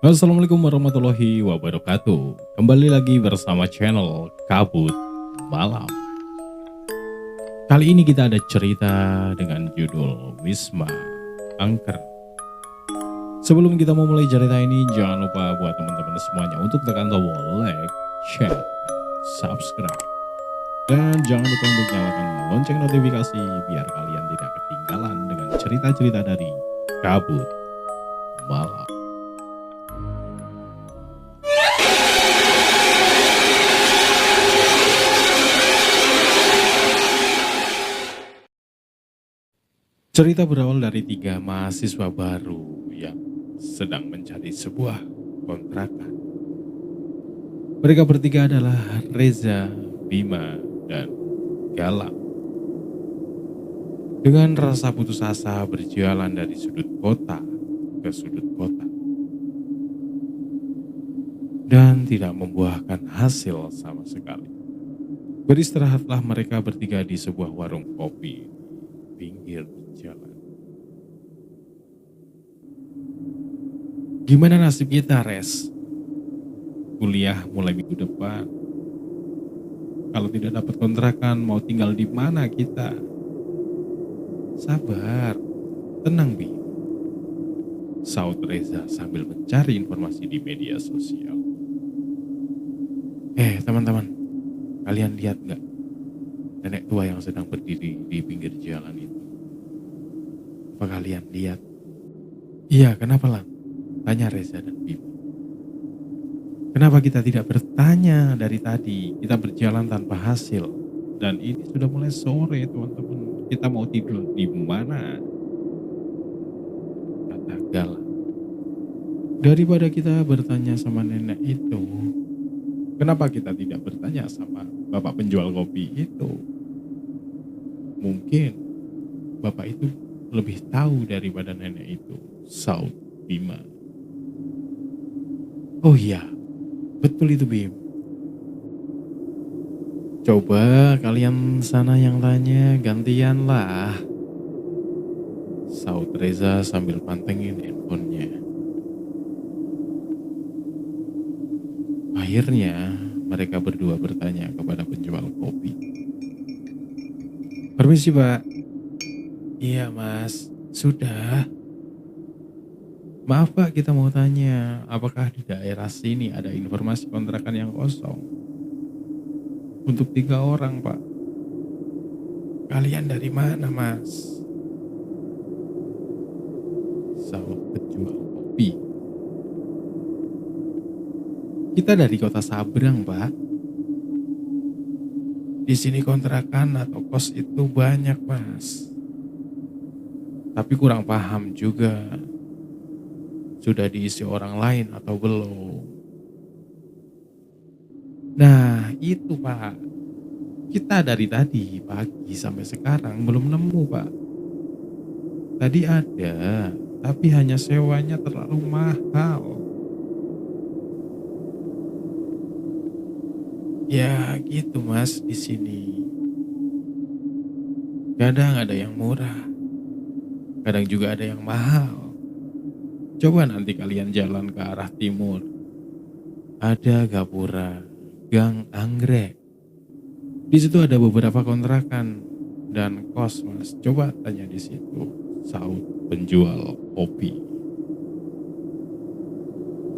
Assalamualaikum warahmatullahi wabarakatuh. Kembali lagi bersama channel Kabut Malam. Kali ini kita ada cerita dengan judul Wisma Angker. Sebelum kita memulai cerita ini, jangan lupa buat teman-teman semuanya untuk tekan tombol like, share, subscribe. Dan jangan lupa untuk nyalakan lonceng notifikasi biar kalian tidak ketinggalan dengan cerita-cerita dari Kabut Malam. Cerita berawal dari 3 mahasiswa baru yang sedang mencari sebuah kontrakan. Mereka bertiga adalah Reza, Bima, dan Galang. Dengan rasa putus asa berjalan dari sudut kota ke sudut kota. Dan tidak membuahkan hasil sama sekali. Beristirahatlah mereka bertiga di sebuah warung kopi di pinggir jalan. Gimana nasib kita, Res? Kuliah mulai minggu depan. Kalau tidak dapat kontrakan, mau tinggal di mana kita? Sabar, tenang Bi. Saud Reza sambil mencari informasi di media sosial. Teman-teman, kalian lihat nggak nenek tua yang sedang berdiri di pinggir jalan itu? Apa kalian lihat? Iya, kenapa Lang? Tanya Reza dan Bima. Kenapa kita tidak bertanya dari tadi? Kita berjalan tanpa hasil. Dan ini sudah mulai sore, teman-teman. Kita mau tidur di mana? Kata Galang. Daripada kita bertanya sama nenek itu, kenapa kita tidak bertanya sama bapak penjual kopi itu? Mungkin bapak itu lebih tahu daripada nenek itu. Saud Bima. Oh iya, betul itu Bim. Coba kalian sana yang tanya, gantian lah. Saud Reza sambil pantengin handphonenya. Akhirnya mereka berdua bertanya kepada penjual kopi. Permisi Pak. Iya Mas, sudah. Maaf Pak, kita mau tanya, apakah di daerah sini ada informasi kontrakan yang kosong? Untuk 3 orang Pak. Kalian dari mana Mas? Saud penjual kopi. Kita dari kota Sabrang Pak. Di sini kontrakan atau kos itu banyak Mas. Tapi kurang paham juga. Sudah diisi orang lain atau belum? Nah itu Pak. Kita dari tadi pagi sampai sekarang belum nemu Pak. Tadi ada, tapi hanya sewanya terlalu mahal. Ya gitu Mas di sini. Kadang ada yang murah, kadang juga ada yang mahal. Coba nanti kalian jalan ke arah timur. Ada gapura, gang anggrek. Di situ ada beberapa kontrakan dan kos Mas. Coba tanya di situ. Saud penjual kopi.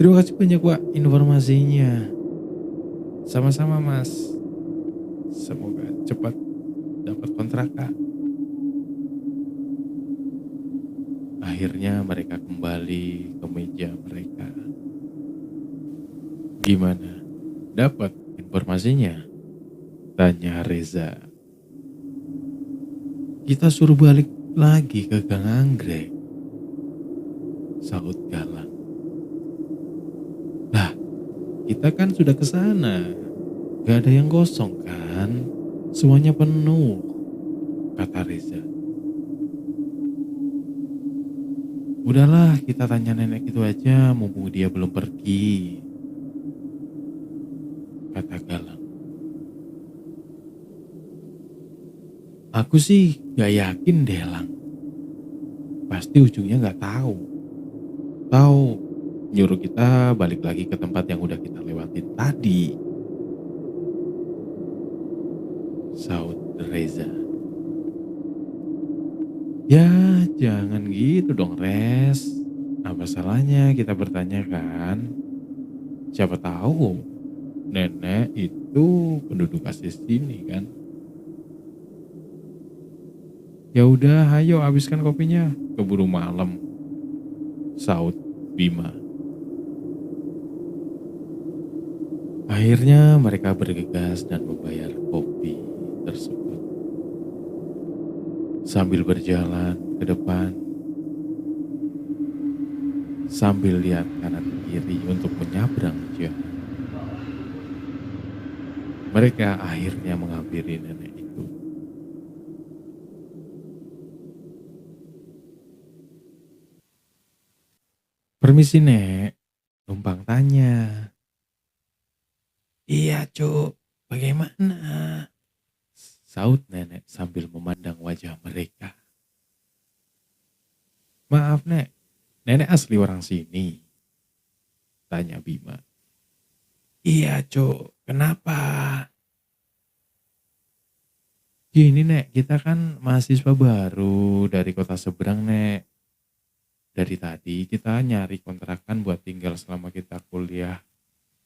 Terima kasih banyak Pak informasinya. Sama-sama Mas. Semoga cepat dapat kontrakan. Akhirnya mereka kembali ke meja mereka. Gimana? Dapat informasinya? Tanya Reza. Kita suruh balik lagi ke Gang Anggrek. Saud Galang. Lah, kita kan sudah ke sana. Gak ada yang kosong kan? Semuanya penuh, kata Reza. Udahlah, kita tanya nenek itu aja, mumpung dia belum pergi, kata Galang. Aku sih gak yakin deh Lang. Pasti ujungnya gak tahu. Tahu nyuruh kita balik lagi ke tempat yang udah kita lewatin tadi, saut Reza. Ya jangan gitu dong Res, apa salahnya kita bertanya kan? Siapa tahu nenek itu penduduk asli sini kan. Ya udah, ayo habiskan kopinya, keburu malam, saut Bima. Akhirnya mereka bergegas dan membayar kopi tersebut. Sambil berjalan ke depan, sambil lihat kanan kiri untuk menyabrang jalan. Mereka akhirnya menghampiri nenek itu. Permisi nek, numpang tanya. Iya cuk, bagaimana? Saut nenek sambil memandang wajah mereka. Maaf nek, nenek asli orang sini? Tanya Bima. Iya cuk, kenapa? Gini nek, kita kan mahasiswa baru dari kota seberang nek. Dari tadi kita nyari kontrakan buat tinggal selama kita kuliah.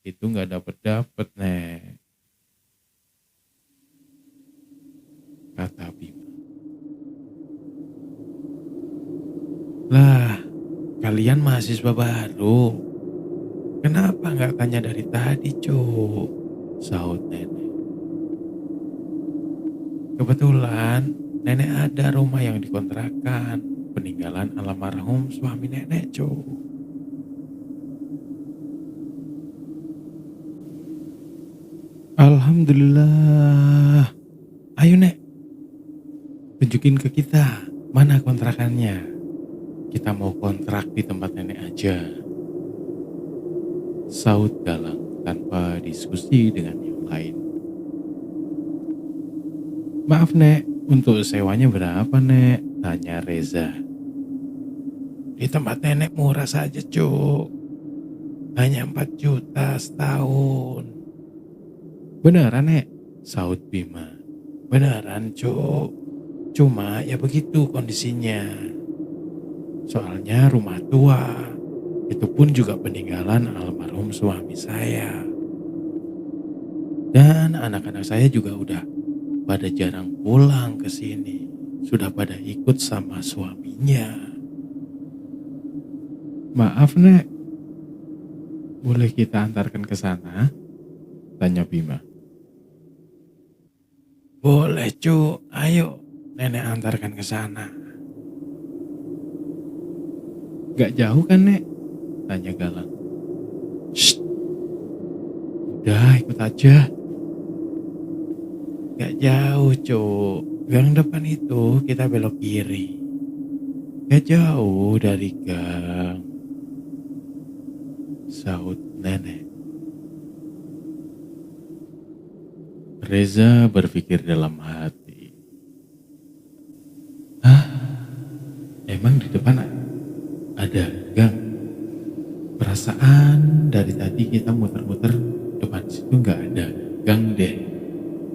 Itu nggak dapet nek, kata Bima. Lah, kalian mahasiswa baru. Kenapa nggak tanya dari tadi, Cuk? Saut nenek. Kebetulan nenek ada rumah yang dikontrakan, peninggalan almarhum suami nenek, Cuk. Alhamdulillah. Ayo nek, tunjukin ke kita mana kontrakannya. Kita mau kontrak di tempat nenek aja. Saut Galang tanpa diskusi dengan yang lain. Maaf nek, untuk sewanya berapa nek? Tanya Reza. Di tempat nenek murah saja cuk. Hanya 4 juta setahun. Beneran nek? Saut Bima. Beneran cuk. Cuma ya begitu kondisinya. Soalnya rumah tua. Itu pun juga peninggalan almarhum suami saya. Dan anak-anak saya juga udah pada jarang pulang ke sini. Sudah pada ikut sama suaminya. Maaf nek, boleh kita antarkan ke sana? Tanya Bima. Boleh cu, ayo nenek antarkan ke sana. Gak jauh kan nek? Tanya Galang. Shh, udah ikut aja. Gak jauh cuk, gang depan itu kita belok kiri. Gak jauh dari gang, saut nenek. Reza berpikir dalam hati. Hah? Emang di depan ada gang? Perasaan dari tadi kita muter-muter depan situ nggak ada gang deh.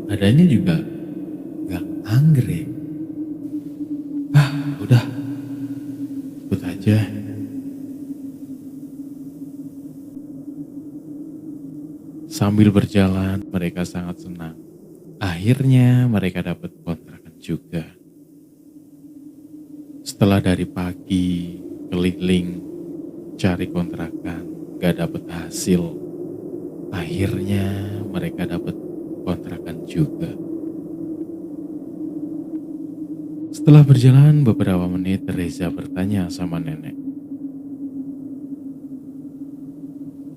Adanya juga gang anggrek. Ah, udah. Ikut aja. Sambil berjalan, mereka sangat senang. Akhirnya mereka dapat kontrakan juga. Setelah dari pagi keliling cari kontrakan, gak dapat hasil. Akhirnya mereka dapat kontrakan juga. Setelah berjalan beberapa menit, Reza bertanya sama nenek.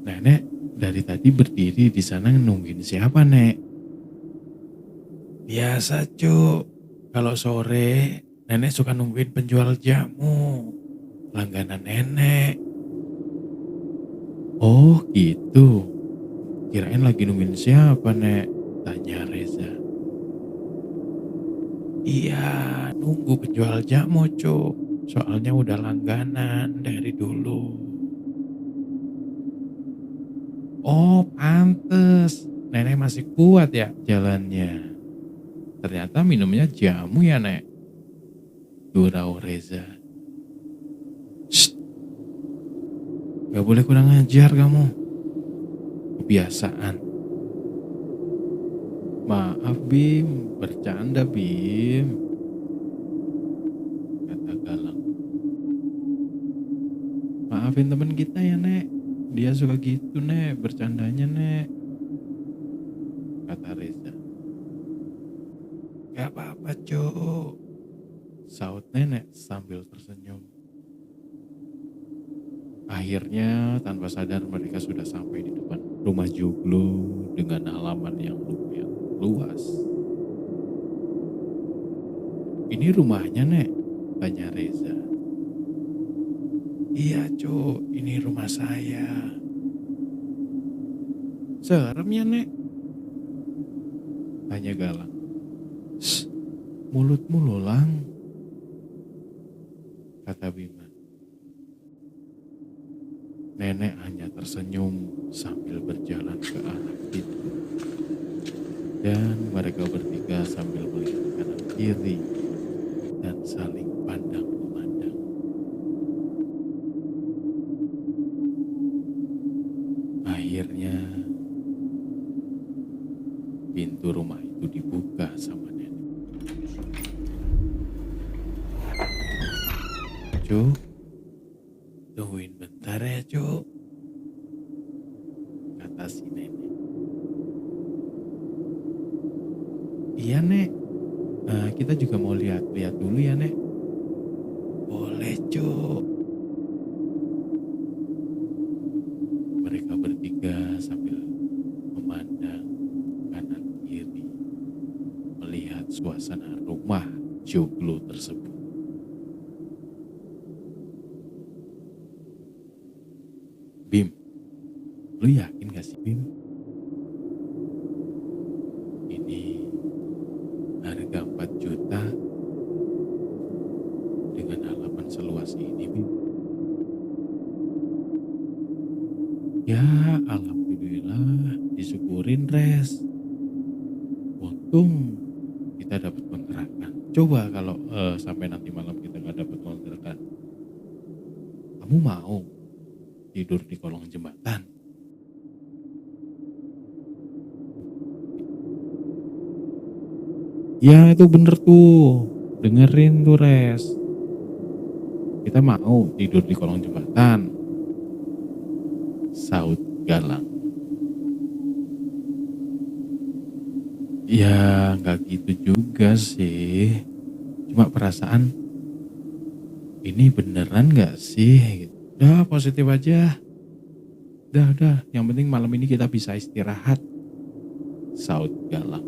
Nenek, dari tadi berdiri di sana nungguin siapa, Nek? Biasa, Cuk. Kalau sore, nenek suka nungguin penjual jamu. Langganan nenek. Oh, gitu. Kirain lagi nungguin siapa, Nek? Tanya Reza. Iya, nunggu penjual jamu, Cuk. Soalnya udah langganan dari dulu. Oh, pantes. Nenek masih kuat ya jalannya. Ternyata minumnya jamu ya, Nek. Gurau Reza. Shh, gak boleh kurang ajar kamu. Kebiasaan. Maaf Bim, bercanda Bim, kata Galang. Maafin temen kita ya Nek, dia suka gitu Nek, bercandanya Nek, kata Reza. Gak apa-apa Cuk, saut nenek sambil tersenyum. Akhirnya tanpa sadar mereka sudah sampai di depan rumah Joglo dengan halaman yang lumayan luas. Ini rumahnya Nek, tanya Reza. Iya Cuk, ini rumah saya. Serem ya Nek, tanya Galang. Shh, mulutmu lolang, kata Bima. Nenek hanya tersenyum sambil berjalan ke arah pintu. Dan mereka bertiga sambil melihat kanan kiri dan saling pandang memandang. Akhirnya pintu rumah itu dibuka sama nenek. Cuk, tungguin bentar ya Cuk, kata si nenek. Iya Nek, kita juga mau lihat-lihat dulu ya Nek. Boleh Cuk. Mereka bertiga sambil memandang kanan kiri, melihat suasana rumah Joglo tersebut. Bim, lu yakin gak sih Bim? Ini harga 4 juta dengan halaman seluas ini Bim. Ya alhamdulillah, disyukurin Res. Untung kita dapat kontrakan. Coba kalau sampai nanti malam kita gak dapat kontrakan, kamu mau tidur di kolong jembatan? Ya itu bener tuh, dengerin tuh Res. Kita mau tidur di kolong jembatan, saut Galang. Ya nggak gitu juga sih, cuma perasaan ini beneran nggak sih? Udah positif aja. Udah, yang penting malam ini kita bisa istirahat, saut Galang.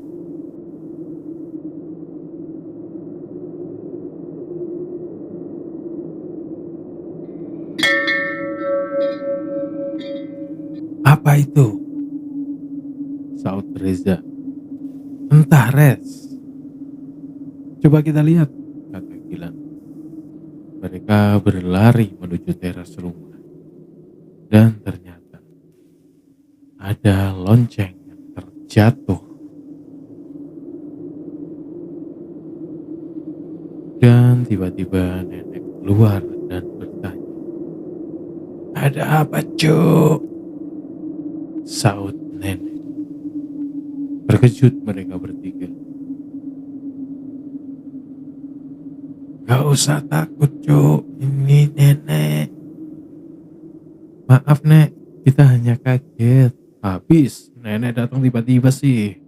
Apa itu? Saut Reza. Entah Res. Coba kita lihat, kata Gilang. Mereka berlari menuju teras rumah. Dan ternyata ada lonceng yang terjatuh. Dan tiba-tiba nenek keluar dan bertanya. Ada apa Cuk? Saut nenek. Terkejut mereka bertiga. Gak usah takut Cuk, ini nenek. Maaf Nek, kita hanya kaget. Habis nenek datang tiba-tiba sih,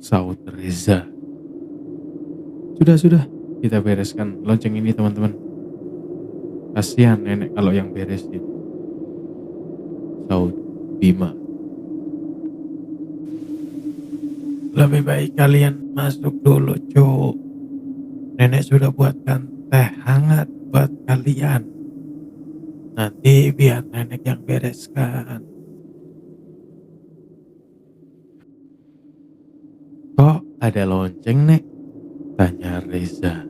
saut Reza. Sudah, kita bereskan lonceng ini teman-teman. Kasihan nenek kalau yang beresin, saut Bima. Lebih baik kalian masuk dulu Cuk. Nenek sudah buatkan teh hangat buat kalian. Nanti biar nenek yang bereskan. Kok ada lonceng Nek? Tanya Reza.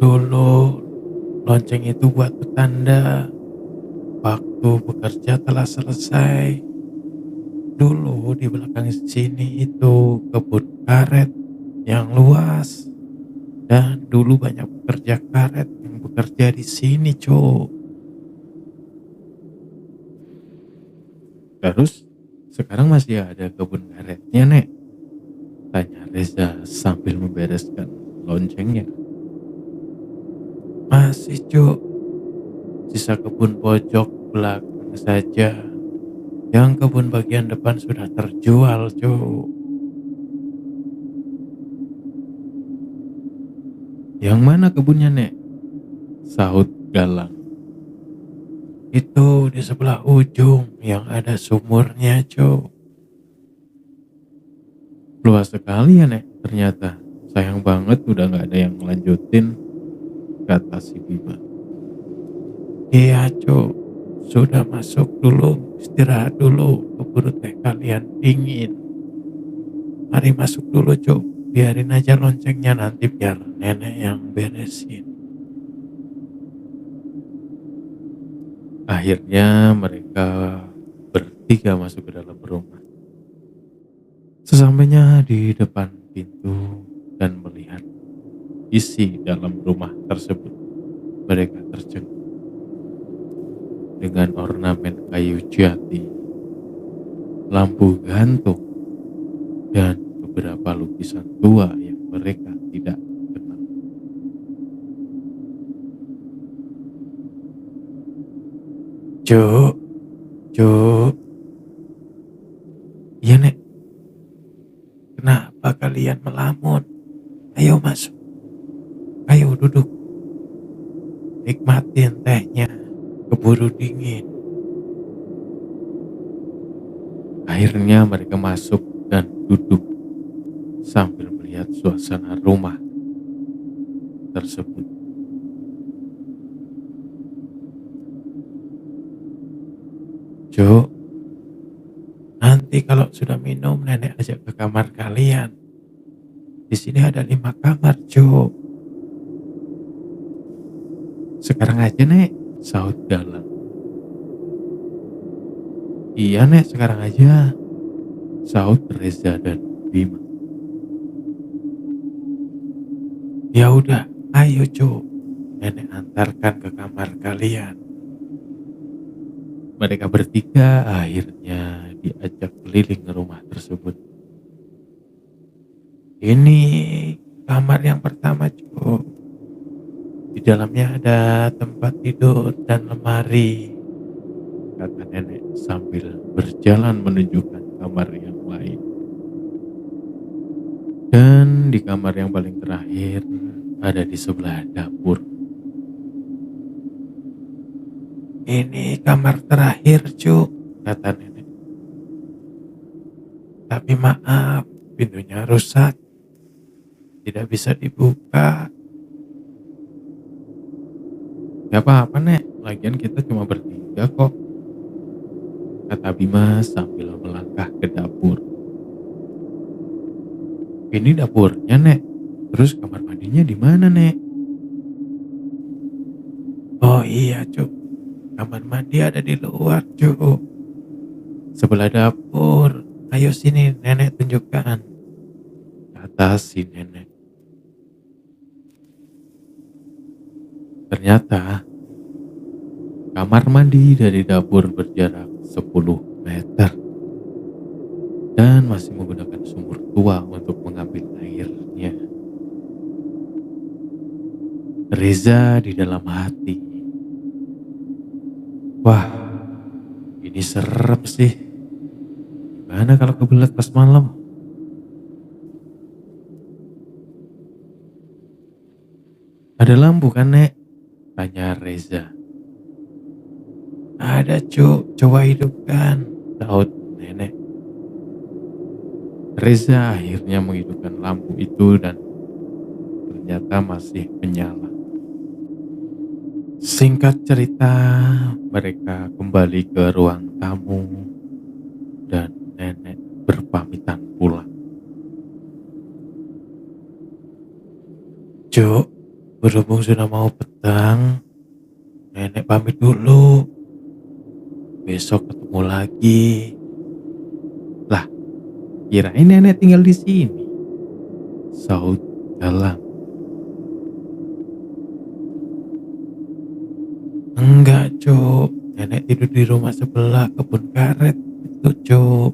Dulu lonceng itu buat petanda. Waktu bekerja telah selesai. Dulu di belakang sini itu kebun karet yang luas. Dan dulu banyak pekerja karet yang bekerja di sini, Cuk. Terus sekarang masih ada kebun karetnya, Nek? Tanya Reza sambil membereskan loncengnya. Masih, Cuk. Sisa kebun pojok belakang saja. Yang kebun bagian depan sudah terjual, Cuk. Yang mana kebunnya, Nek? Sahut Galang. Itu di sebelah ujung yang ada sumurnya, Cuk. Luas sekali ya, Nek. Ternyata sayang banget udah nggak ada yang ngelanjutin, kata si Bima. Iya, Cuk. Sudah masuk dulu, istirahat dulu. Keburu teh kalian dingin. Mari masuk dulu, Cuk. Biarin aja loncengnya, nanti biar nenek yang beresin. Akhirnya mereka bertiga masuk ke dalam rumah. Sesampainya di depan pintu dan melihat isi dalam rumah tersebut, mereka tercengang dengan ornamen kayu jati, lampu gantung, dan beberapa lukisan tua yang mereka tidak kenal. Cuk, Cuk. Iya, Nek. Kenapa kalian melamun? Ayo masuk. Ayo duduk. Nikmatin tehnya. Keburu dingin. Akhirnya mereka masuk dan duduk sambil melihat suasana rumah tersebut. Cuk, nanti kalau sudah minum nenek ajak ke kamar kalian. Di sini ada 5 kamar, Cuk. Sekarang aja, Nek, sahut Galang. Iya, Nek, sekarang aja, sahut Reza dan Bima. Ya udah, ayo, Cuk. Nenek antarkan ke kamar kalian. Mereka bertiga akhirnya diajak keliling rumah tersebut. Ini kamar yang pertama, Cuk. Di dalamnya ada tempat tidur dan lemari, Kata nenek sambil berjalan menunjukkan kamar yang lain. Dan di kamar yang paling terakhir ada di sebelah dapur. Ini kamar terakhir, Cuk, kata nenek. Tapi maaf, pintunya rusak. Tidak bisa dibuka. Gak apa-apa, Nek, lagian kita cuma bertiga kok, kata Bima sambil melangkah ke dapur. Ini dapurnya, Nek. Terus kamar mandinya di mana, Nek? Oh iya, Cuk. Kamar mandi ada di luar, Cuk. Sebelah dapur. Ayo sini, nenek tunjukkan, kata si nenek. Ternyata kamar mandi dari dapur berjarak 10 meter dan masih menggunakan sumur tua untuk mengambil airnya. Reza di dalam hati, wah, ini serem sih. Gimana kalau kebelet pas malam? Ada lampu kan, Nek? Tanya Reza. Ada, Cuk, coba hidupkan, sahut nenek. Reza akhirnya menghidupkan lampu itu dan ternyata masih menyala. Singkat cerita, mereka kembali ke ruang tamu dan nenek berpamitan pulang. Cuk, berhubung sudah mau petang, nenek pamit dulu. besok ketemu lagi. Lah, kirain nenek tinggal di sini, sahut Galang. Enggak, Cuk. Nenek tidur di rumah sebelah kebun karet itu, Cuk.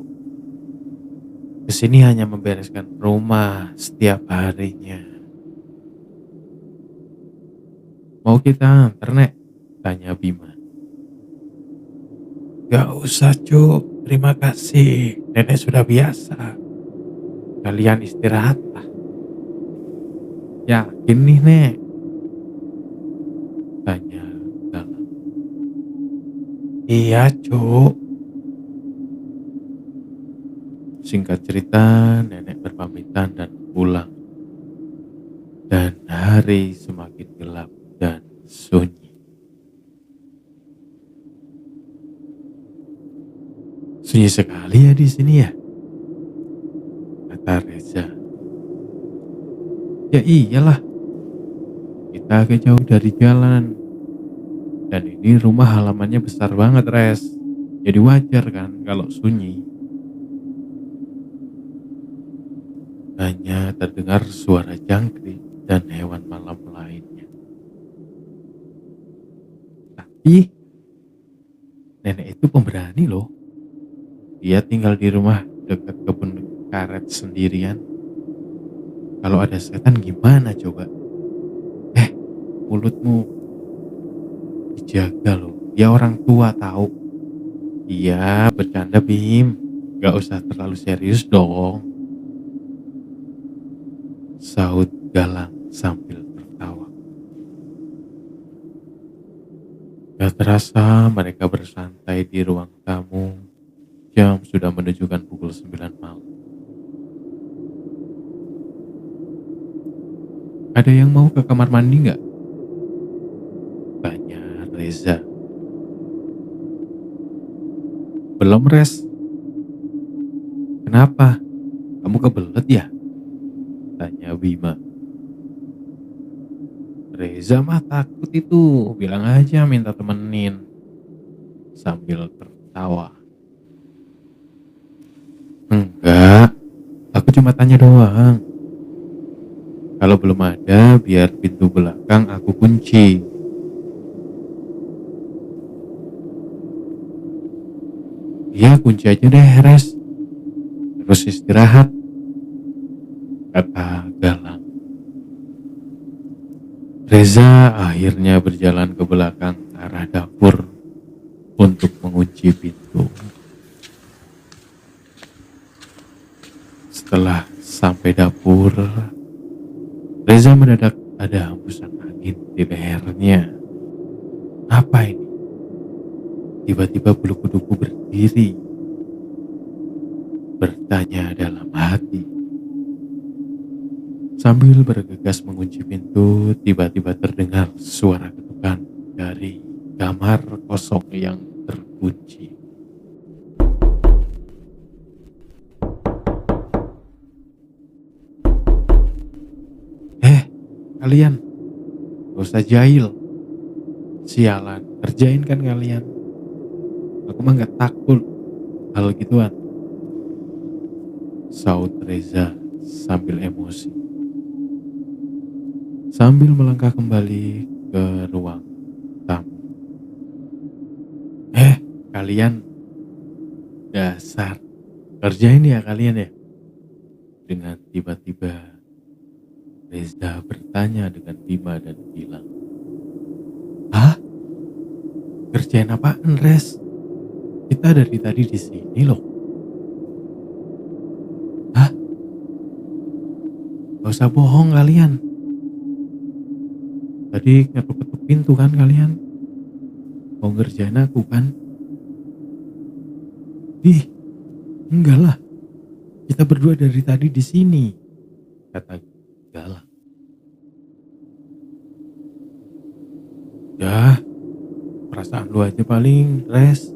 Kesini hanya membereskan rumah setiap harinya. Mau kita antar, Nek? Tanya Bima. Gak usah, Cuk. Terima kasih. Nenek sudah biasa. Kalian istirahatlah. Yakin nih, Nek? Tanya Galang. Iya, Cuk. Singkat cerita, nenek berpamitan dan pulang. Dan hari semakin gelap dan sunyi. Sunyi sekali ya di sini ya, kata Reza. Ya iyalah, kita agak jauh dari jalan. Dan ini rumah halamannya besar banget, Res. Jadi wajar kan kalau sunyi. Hanya terdengar suara jangkrik dan hewan malam lainnya. Tapi nenek itu pemberani loh. Dia tinggal di rumah dekat kebun karet sendirian. Kalau ada setan gimana coba? Mulutmu dijaga loh. Dia orang tua tahu. Iya, bercanda Bim. Gak usah terlalu serius dong, sahut Galang sambil tertawa. Gak terasa mereka bersantai di ruang tamu. Jam sudah menunjukkan pukul 9 malam. Ada yang mau ke kamar mandi gak? Tanya Reza. Belum, Res. Kenapa? Kamu kebelet ya? Tanya Bima. Reza mah takut itu, bilang aja minta temenin, sambil tertawa. Enggak, aku cuma tanya doang. Kalau belum ada, biar pintu belakang aku kunci. Iya, kunci aja deh, Res. Terus istirahat, kata Galang. Reza akhirnya berjalan ke belakang arah dapur untuk mengunci pintu. Setelah sampai dapur, Reza mendadak ada hembusan angin di lehernya. Apa ini? Tiba-tiba bulu kuduku berdiri. Bertanya dalam hati. Sambil bergegas mengunci pintu, tiba-tiba terdengar suara ketukan dari kamar kosong yang terkunci. Kalian, gak usah jahil. Sialan, kerjain kan kalian. Aku mah gak takut hal gituan, sahut Reza sambil emosi. Sambil melangkah kembali ke ruang tamu. Kalian, dasar, kerjain ya kalian ya. Dengan tiba-tiba Reza bertanya dengan Bima dan bilang, "Hah? Kerjain apaan, Res? Kita dari tadi di sini loh." "Hah? Gak usah bohong kalian. Tadi ketuk-ketuk pintu kan kalian? Mau ngerjain aku kan?" "Ih, enggak lah. Kita berdua dari tadi di sini," kata Galang. "Ya, perasaan lu aja paling, Res,"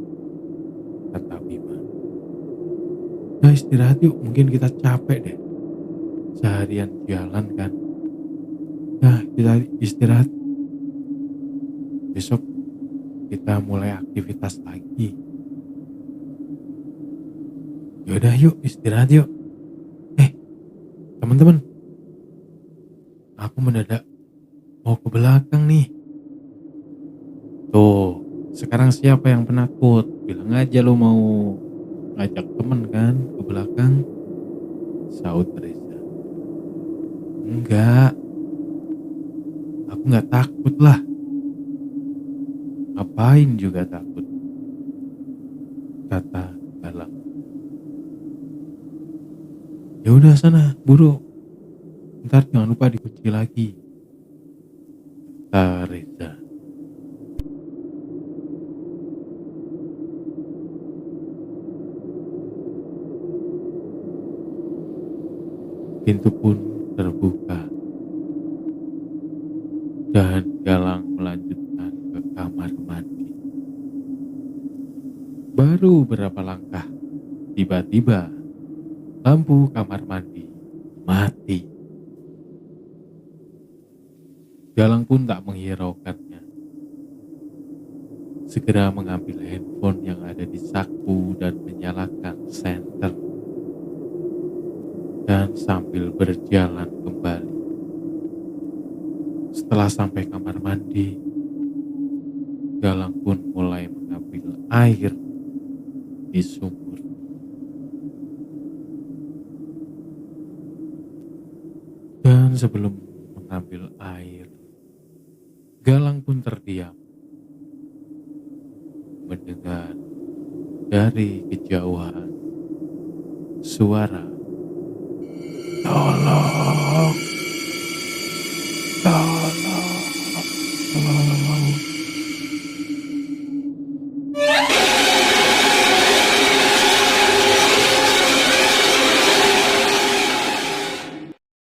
kata Bima. "Ya istirahat yuk, mungkin kita capek deh. Seharian jalan kan. Ya kita istirahat. Besok kita mulai aktivitas lagi," Yaudah yuk istirahat yuk. Eh teman-teman, aku mendadak mau ke belakang nih. Tuh, sekarang siapa yang penakut? Bilang aja lo mau ngajak temen kan ke belakang. Saud Reza. Enggak, aku nggak takut lah. Ngapain juga takut, kata Galang. Ya udah sana, buru. Ntar jangan lupa dikunci lagi, kata Reza. Pintu pun terbuka dan Galang melanjutkan ke kamar mandi. Baru berapa langkah, tiba-tiba lampu kamar mandi mati. Galang pun tak menghiraukannya. Segera mengambil handphone yang ada di saku dan menyalakan senter. Dan sambil berjalan kembali. Setelah sampai kamar mandi, Galang pun mulai mengambil air di sumur. Dan sebelum mengambil air, Galang pun terdiam mendengar dari kejauhan suara, "Tolong!"